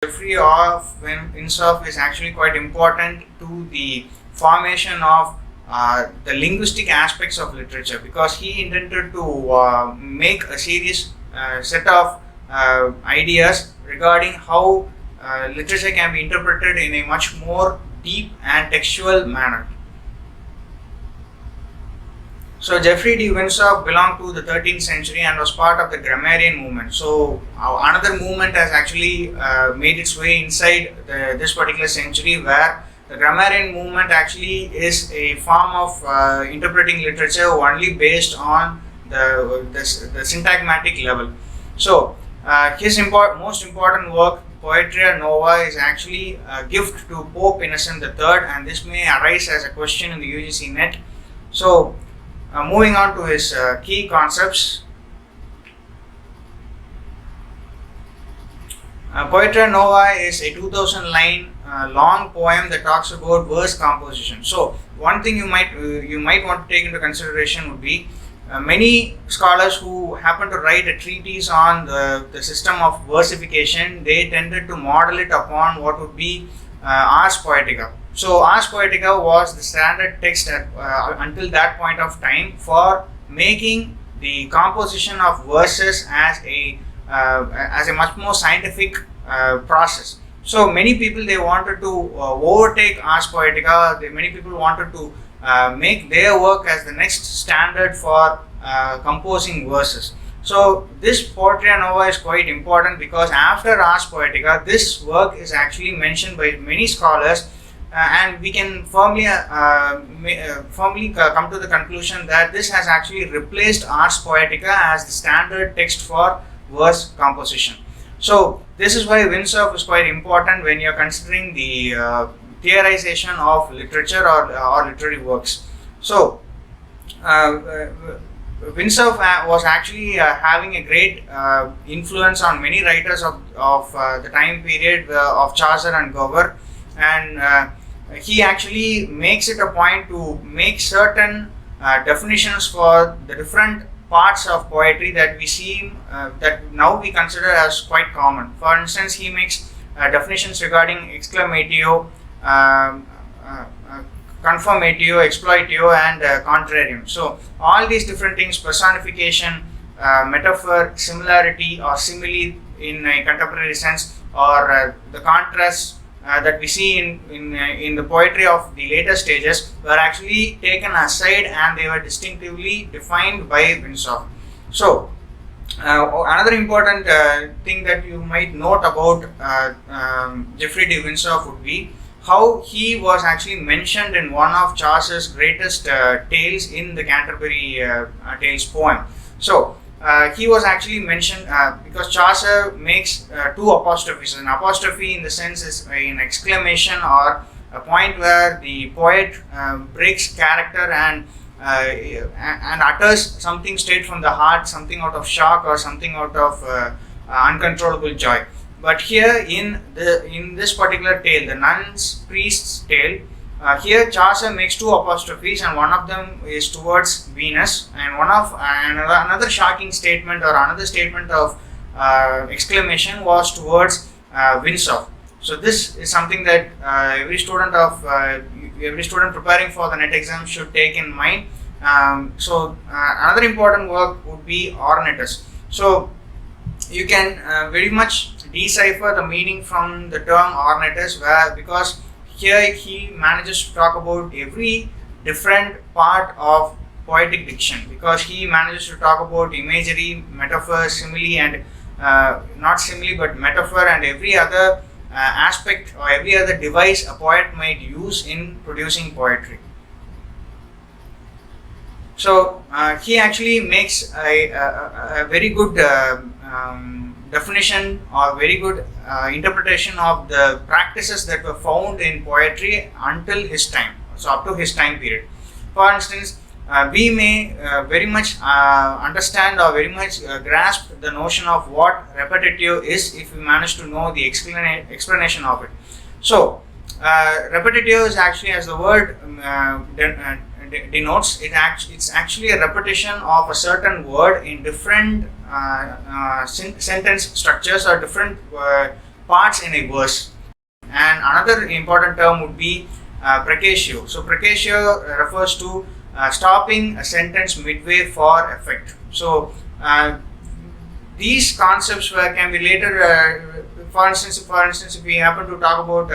Geoffrey of Vinsauf is actually quite important to the formation of the linguistic aspects of literature, because he intended to make a serious set of ideas regarding how literature can be interpreted in a much more deep and textual manner. So Geoffrey de Vinsauf belonged to the 13th century and was part of the grammarian movement. So another movement has actually made its way inside this particular century, where the grammarian movement actually is a form of interpreting literature only based on the syntagmatic level. So his most important work, Poetria Nova, is actually a gift to Pope Innocent III, and this may arise as a question in the UGC net. So moving on to his key concepts. Poetria Nova is a 2000 line long poem that talks about verse composition. So one thing you might want to take into consideration would be many scholars who happen to write a treatise on the system of versification, they tended to model it upon what would be Ars Poetica. So Ars Poetica was the standard text until that point of time for making the composition of verses as a much more scientific process. So many people, they wanted to overtake Ars Poetica. Many people wanted to make their work as the next standard for composing verses. So this Poetria Nova is quite important, because after Ars Poetica, this work is actually mentioned by many scholars. And we can firmly come to the conclusion that this has actually replaced Ars Poetica as the standard text for verse composition. So this is why Vinsauf is quite important when you are considering the theorization of literature or literary works. So Vinsauf was actually having a great influence on many writers of the time period of Chaucer and Gower, and he actually makes it a point to make certain definitions for the different parts of poetry that we see that now we consider as quite common. For instance, he makes definitions regarding exclamatio, confirmatio, exploitio, and contrarium. So all these different things, personification, metaphor, similarity or simile in a contemporary sense, or the contrast that we see in the poetry of the later stages, were actually taken aside and they were distinctively defined by Vinsauf. So another important thing that you might note about Geoffrey de Vinsauf would be how he was actually mentioned in one of Chaucer's greatest tales in the Canterbury Tales poem. So he was actually mentioned because Chaucer makes two apostrophes. An apostrophe in the sense is an exclamation or a point where the poet breaks character and utters something straight from the heart, something out of shock or something out of uncontrollable joy. But here in this particular tale, the nun's priest's tale, here Chaucer makes two apostrophes, and one of them is towards Venus, and another shocking statement or another statement of exclamation was towards Vinsauf. So this is something that every student preparing for the NET exam should take in mind. So another important work would be Ornatus. So you can very much decipher the meaning from the term Ornatus, because here he manages to talk about every different part of poetic diction, because he manages to talk about imagery, metaphor, simile, and not simile but metaphor, and every other aspect or every other device a poet might use in producing poetry. So he actually makes a very good definition or very good interpretation of the practices that were found in poetry until his time, so up to his time period. For instance, we may very much understand or very much grasp the notion of what repetitive is if we manage to know the explanation of it. So repetitive is actually, as the word denotes, it's actually a repetition of a certain word in different sentence structures or different parts in a verse. And another important term would be precatio. So precatio refers to stopping a sentence midway for effect. So these concepts can be later, for instance, if we happen to talk about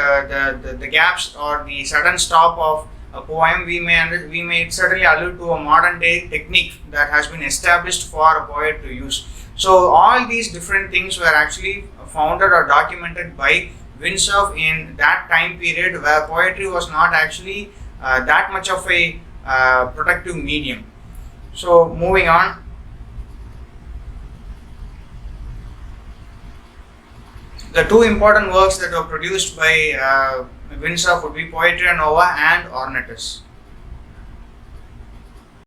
the gaps or the sudden stop of a poem, we may certainly allude to a modern day technique that has been established for a poet to use. So all these different things were actually founded or documented by Vinsauf in that time period where poetry was not actually that much of a productive medium. So moving on. The two important works that were produced by Vinsauf would be Poetria Nova and Ornatus.